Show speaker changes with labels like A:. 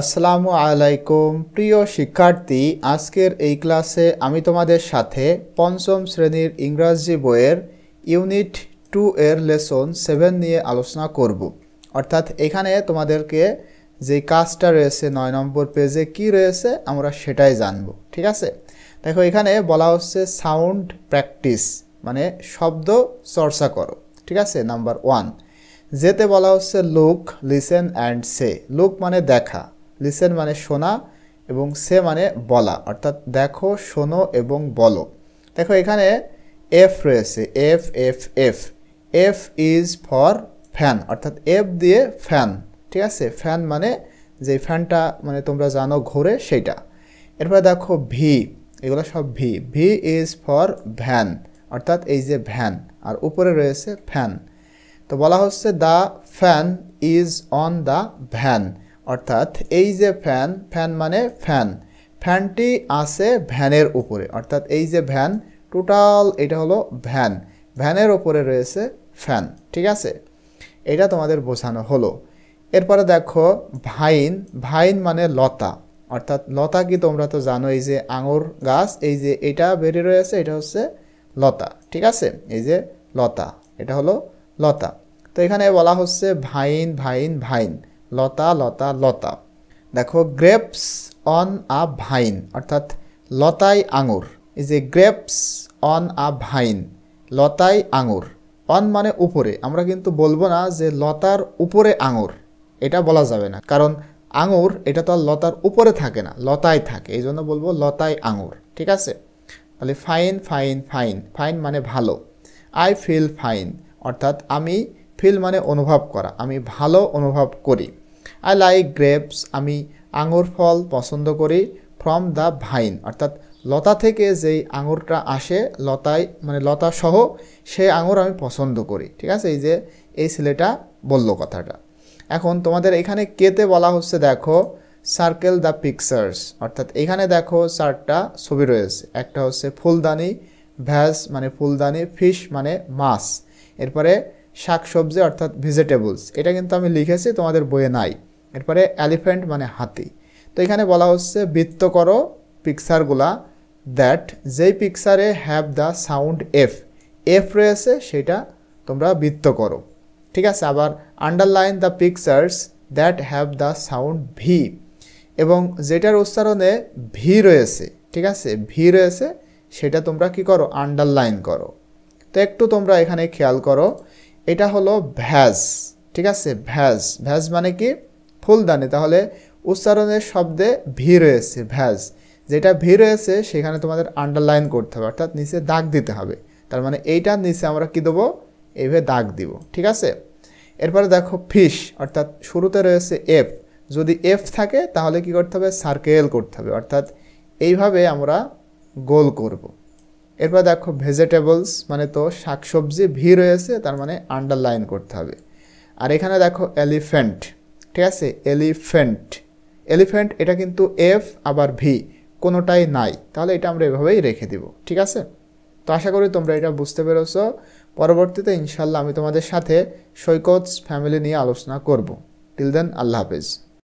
A: আসসালামু আলাইকুম প্রিয় শিক্ষার্থী, আজকের এই ক্লাসে আমি তোমাদের সাথে পঞ্চম শ্রেণীর ইংরাজি বইয়ের ইউনিট 2 এর লেসন 7 নিয়ে আলোচনা করব। অর্থাৎ এখানে তোমাদেরকে যে কাজটা রয়েছে 9 নম্বর পেজে কি রয়েছে আমরা সেটাই জানব। ঠিক আছে, দেখো এখানে বলা হচ্ছে সাউন্ড প্র্যাকটিস, মানে শব্দ চর্চা করো। ঠিক আছে, নাম্বার 1 যেতে বলা হচ্ছে look, listen and say. Look মানে দেখা, লিসেন মানে শোনা এবং সে মানে বলা, অর্থাৎ দেখো, শোনো এবং বলো। দেখো এখানে এফ রয়েছে, F F F. F is for fan, অর্থাৎ এফ দিয়ে ফ্যান। ঠিক আছে, ফ্যান মানে যে ফ্যানটা মানে তোমরা জানো ঘোরে সেইটা। এরপরে দেখো ভি, এগুলো সব V. V is for van, অর্থাৎ এই যে ভ্যান, আর উপরে রয়েছে ফ্যান। তো বলা হচ্ছে the fan is on the van, অর্থাৎ এই যে ফ্যান, ফ্যান মানে ফ্যান, ফ্যানটি আছে ভ্যানের উপরে। অর্থাৎ এই যে ভ্যান, টোটাল এটা হলো ভ্যান, ভ্যানের উপরে রয়েছে ফ্যান। ঠিক আছে, এটা তোমাদের বোঝানো হলো। এরপরে দেখো ভাইন, ভাইন মানে লতা, অর্থাৎ লতা কি তোমরা তো জানো, এই যে আঙুর গাছ, এই যে এটা বেরিয়ে রয়েছে এটা হচ্ছে লতা। ঠিক আছে, এই যে লতা, এটা হলো লতা। তো এখানে বলা হচ্ছে ভাইন ভাইন ভাইন, লতা লতা লতা। দেখো গ্রেপস অন আ ভাইন, অর্থাৎ লতায় আঙুর। এই যে গ্রেপস অন আ ভাইন, লতায় আঙুর। অন মানে উপরে, আমরা কিন্তু বলবো না যে লতার উপরে আঙুর, এটা বলা যাবে না, কারণ আঙুর এটা তো আর লতার উপরে থাকে না, লতায় থাকে, এই জন্য বলবো লতায় আঙুর। ঠিক আছে, তাহলে ফাইন ফাইন ফাইন, ফাইন মানে ভালো। আই ফিল ফাইন, অর্থাৎ আমি, ফিল মানে অনুভব করা, আমি ভালো অনুভব করি। আই লাইক গ্রেপস, আমি আঙুর ফল পছন্দ করি। ফ্রম দ্য ভাইন, অর্থাৎ লতা থেকে যেই আঙুরটা আসে, লতায় মানে লতা সহ সেই আঙুর আমি পছন্দ করি। ঠিক আছে, এই যে এই ছেলেটা বলল কথাটা। এখন তোমাদের এখানে কেতে বলা হচ্ছে দেখো সার্কেল দ্য পিকচার্স, অর্থাৎ এখানে দেখো 4টা ছবি রয়েছে। একটা হচ্ছে ফুলদানি, ভ্যাজ মানে ফুলদানি, ফিশ মানে মাছ, এরপরে শাকসবজি অর্থাৎ ভেজিটেবলস, এটা কিন্তু আমি লিখেছি, তোমাদের বইয়ে নাই। এরপরে এলিফ্যান্ট মানে হাতি। তো এখানে বলা হচ্ছে বৃত্ত করো পিকচারগুলা, দ্যাট যেই পিকচারে have the sound F, F রয়েছে সেটা তোমরা বৃত্ত করো। ঠিক আছে, আবার underline the pictures that have the sound V, এবং যেটার উচ্চারণে ভি রয়েছে, ঠিক আছে, ভি রয়েছে সেটা তোমরা কি করো, আন্ডারলাইন করো। তো একটু তোমরা এখানে খেয়াল করো, এটা হলো ভ্যাজ। ঠিক আছে, ভ্যাজ, ভ্যাজ মানে কি ফুলদানি, তাহলে উচ্চারণের শব্দে ভি রয়েছে, ভ্যাজ, যেটা ভি রয়েছে সেখানে তোমাদের আন্ডারলাইন করতে হবে, অর্থাৎ নিচে দাগ দিতে হবে। তার মানে এইটার নিচে আমরা কি দেবো, এইভাবে দাগ দিব। ঠিক আছে, এরপরে দেখো ফিশ, অর্থাৎ শুরুতে রয়েছে এফ, যদি এফ থাকে তাহলে কি করতে হবে, সার্কেল করতে হবে, অর্থাৎ এইভাবে আমরা গোল করব। এরপর দেখো ভেজিটেবলস মানে তো শাকসবজি, ভি রয়েছে তার মানে আন্ডারলাইন করতে হবে। আর এখানে দেখো এলিফ্যান্ট, ঠিক আছে, এলিফ্যান্ট, এলিফ্যান্ট এটা কিন্তু এফ আবার ভি কোনোটাই নাই, তাহলে এটা আমরা এভাবেই রেখে দিব। ঠিক আছে, তো আশা করি তোমরা এটা বুঝতে পেরেছো। পরবর্তীতে ইনশাল্লাহ আমি তোমাদের সাথে সৈকত ফ্যামিলি নিয়ে আলোচনা করব। টিল দেন আল্লাহ হাফেজ।